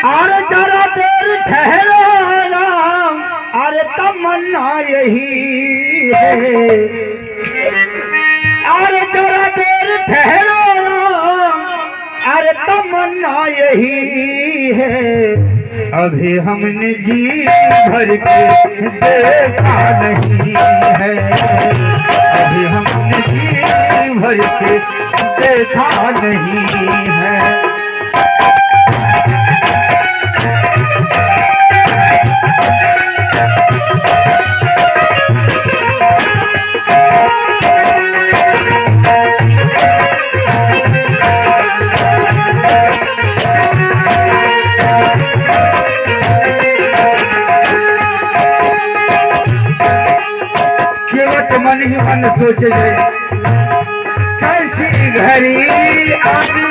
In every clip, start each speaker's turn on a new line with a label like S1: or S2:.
S1: अरे जरा देर ठहरो राम, अरे तमन्ना यही है। अरे जरा देर ठहरो राम, अरे तमन्ना यही है। अभी हमने जी भर के देखा नहीं है, अभी हमने जी भर के देखा नहीं है। मन ही मन सोचे कैसी घड़ी आई,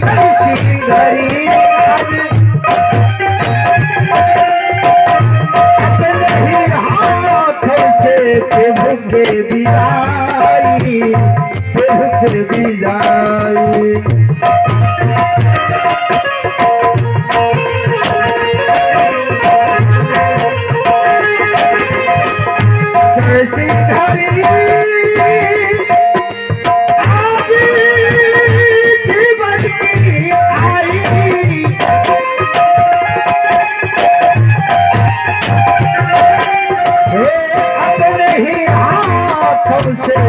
S1: कैसी घड़ी आई, अपने ही हाथों से प्रभु के बिदाई, प्रभु के बिदाई। कैसी घड़ी जीवन की आई, अपने ही हाथों से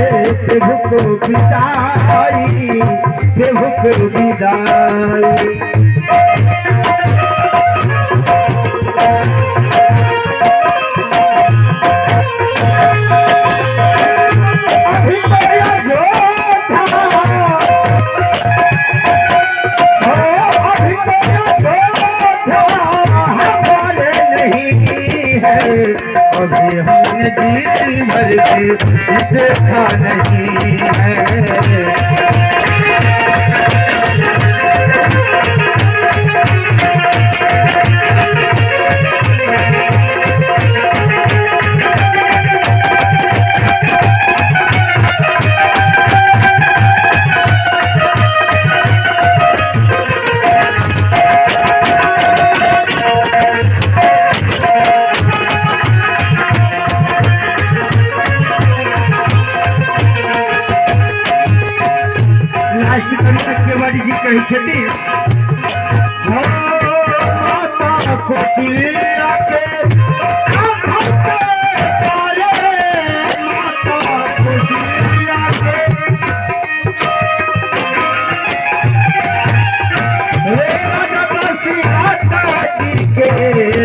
S1: प्रभु को बिदाई, प्रभु को बिदाई। अभी हमने जी भर के देखा नहीं है। कही खेती माता खुशी आके, माता खुशी आके,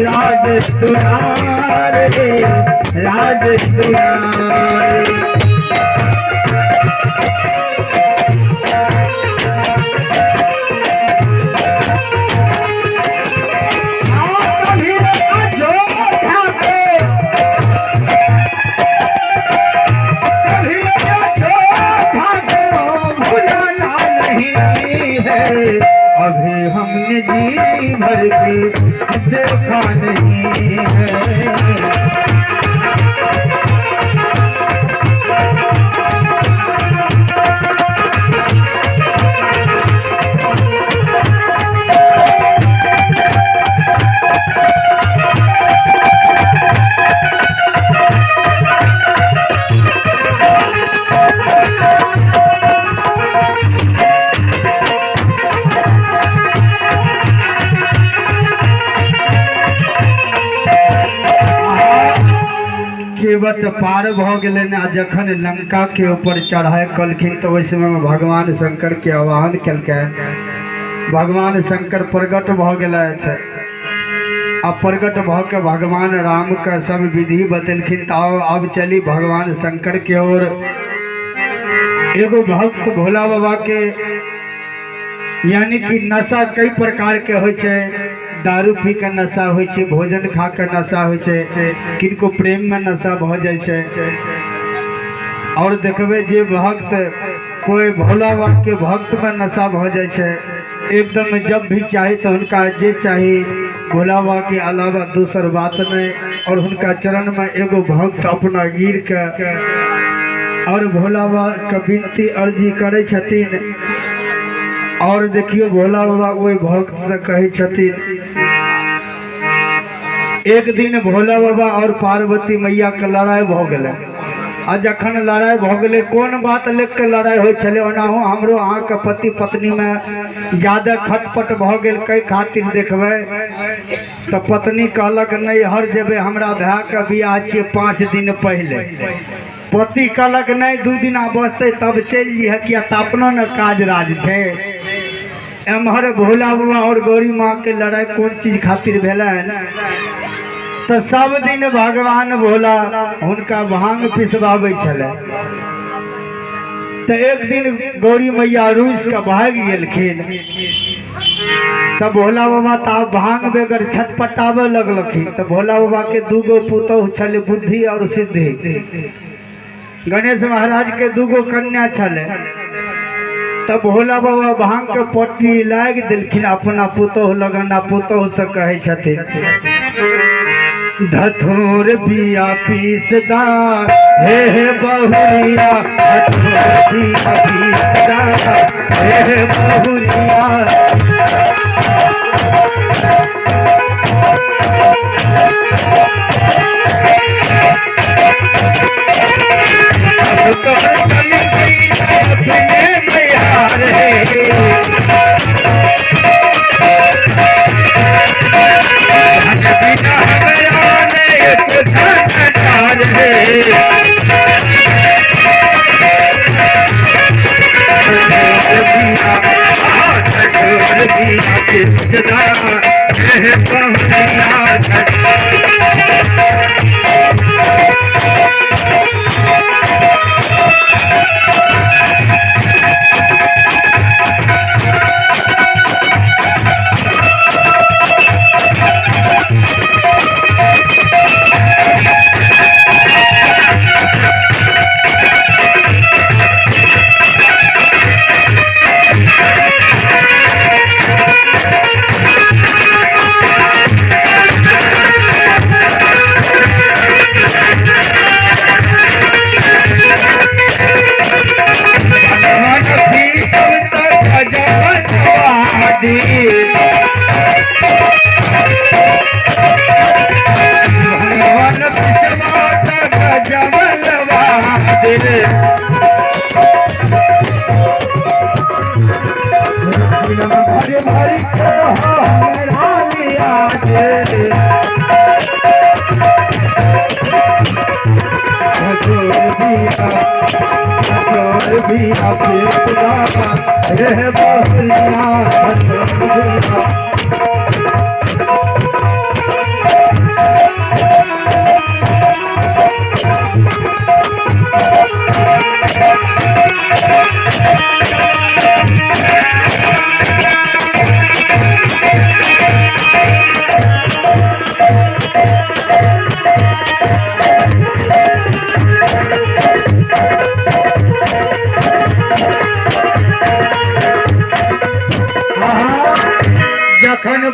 S1: राज दुलारे, राज दुलारे। अभी हमने जी भर के देखा नहीं है। केवट पार भ गए ना, जखन लंका के ऊपर चढ़ाई कलखिन तो ओहि समय में भगवान शंकर के आह्वान कलकै। भगवान शंकर प्रगट भ गए, अब प्रगट भ के भगवान राम का सब विधि बतेलखिन। तो अब चली भगवान शंकर के ओर। एगो भक्त भोला बाबा के यानी कि नशा कई प्रकार के हो, दारू पी के नशा हो, भोजन खा के नशा हो, किनको प्रेम में नशा भ जाए। और देखबे जे भक्त कोई भोला बाबा के भक्त में नशा भ जाए, एकदम जब भी चाहे तो उनका जे चाहे भोला बाबा के अलावा दूसर बात नहीं। और उनका चरण में एगो भक्त अपना गिर के और भोला बाबा का विनती अर्जी करे छथिन और देखियो भोला बाबा कोई भक्त से कहे छथिन, एक दिन भोला बाबा और पार्वती मैया के लड़ाई भ गए। आ जखन लड़ाई भ गए, कौन बात लेके के लड़ाई हो चले, ओनाहू हमरो अहाँ के पति पत्नी में ज्यादा खटपट भ गए। कई खातिर देखबे तो पत्नी कहलक नहीं हर जेबे, हमरा भाई के बियाह छे 5 दिन पहले। पति कहलक नहीं 2 दिन बचते तब चल जी, किया अपना न काज राज है। एम्हर भोला बाबा और गौरी माँ के लड़ाई कौन चीज खातिर भेलै, तो सब दिन भगवान भोला उनका भांग पिसवावे छले। तो एक दिन गौरी मैया रूस का भाग गेलखिन, तब भोला बाबा तब भांग बेगर छटपटावे लगलखिन। तो भोला बाबा के 2 गो पुतौह छले, बुद्धि और सिद्धि। गणेश महाराज के 2 गो कन्या छले। तब भोला बाबा भांग के पट्टी लाग दिलखिन अपना पुतौह लगना। पुतौह से कहे छथिन, धथुर बिया पीसदा हे बहुरिया, धथुर बिया पीसदा हे बहुरिया।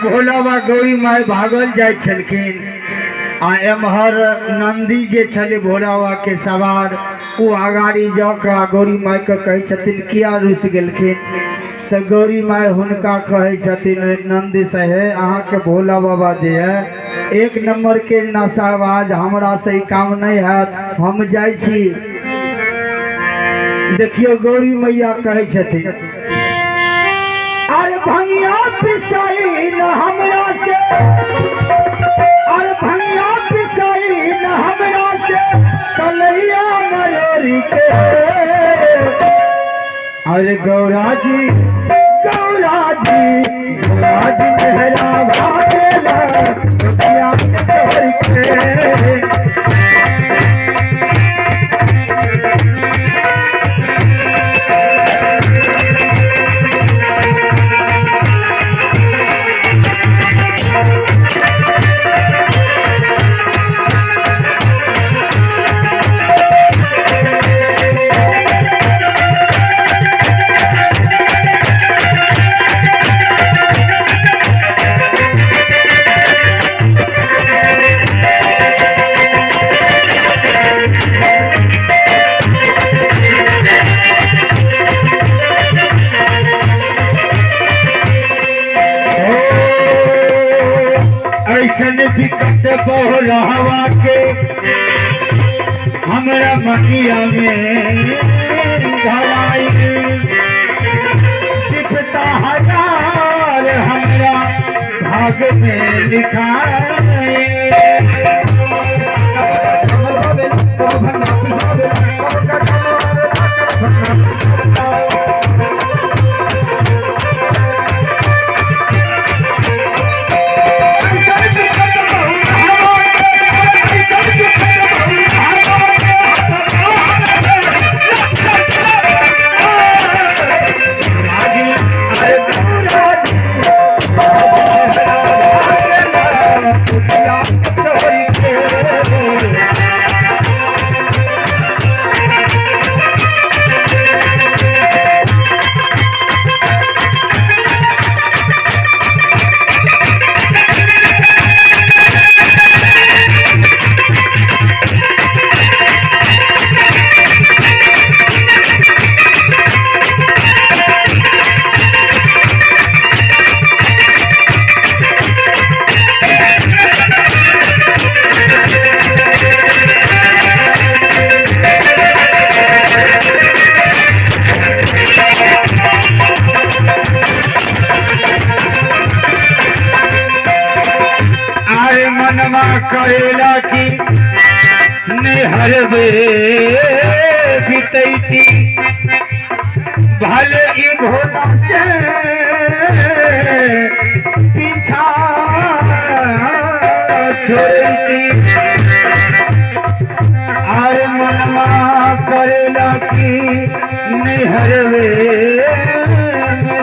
S1: भोला बाबा गौरी माय भागल जाय छलखिन, आ एम्हर नंदी जे छले भोला बाबा के सवार, वो आगाड़ी जाके गौरी माय के कहे छथिन किया रुस गेलखिन। तो गौरी माय हुनका कहे छथिन नंदी से है अहाँ के भोला बाबा जे है 1 नंबर के नशाबाज, हमरा से काम नहीं है, हम जाय छी। देखियो गौरी मैया कहे छथिन अरे भैया पिसाई न हमरा से, अरे भैया पिसाई न हमरा से कन्हैया मयूरी के। अरे गौरा जी मेहरा भागेला दुनिया के। रहवा के हमरा मटिया में धराई सिपता हजार हमरा भाग में लिखाए करेला की नेहरबे बीतैती भले ई भोला के पीछा छोड़ती आर मनवा करेला की नेहरबे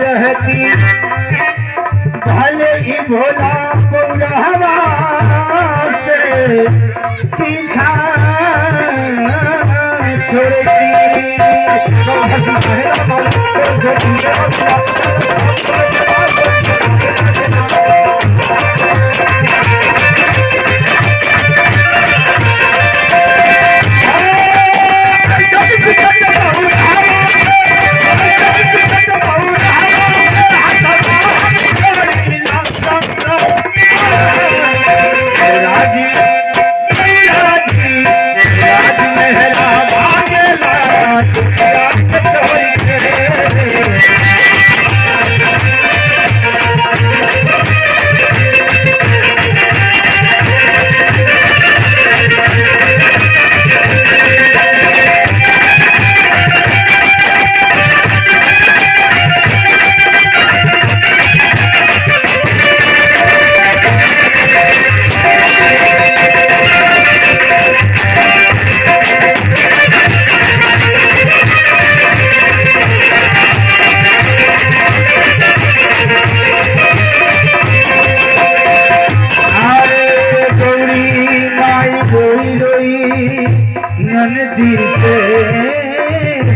S1: रहती भले ही भोला पौरहवा से सीखा छोड़ती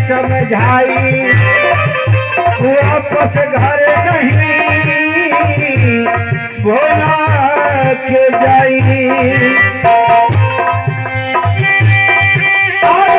S1: समझाई वापस घर नहीं भोला के जाई और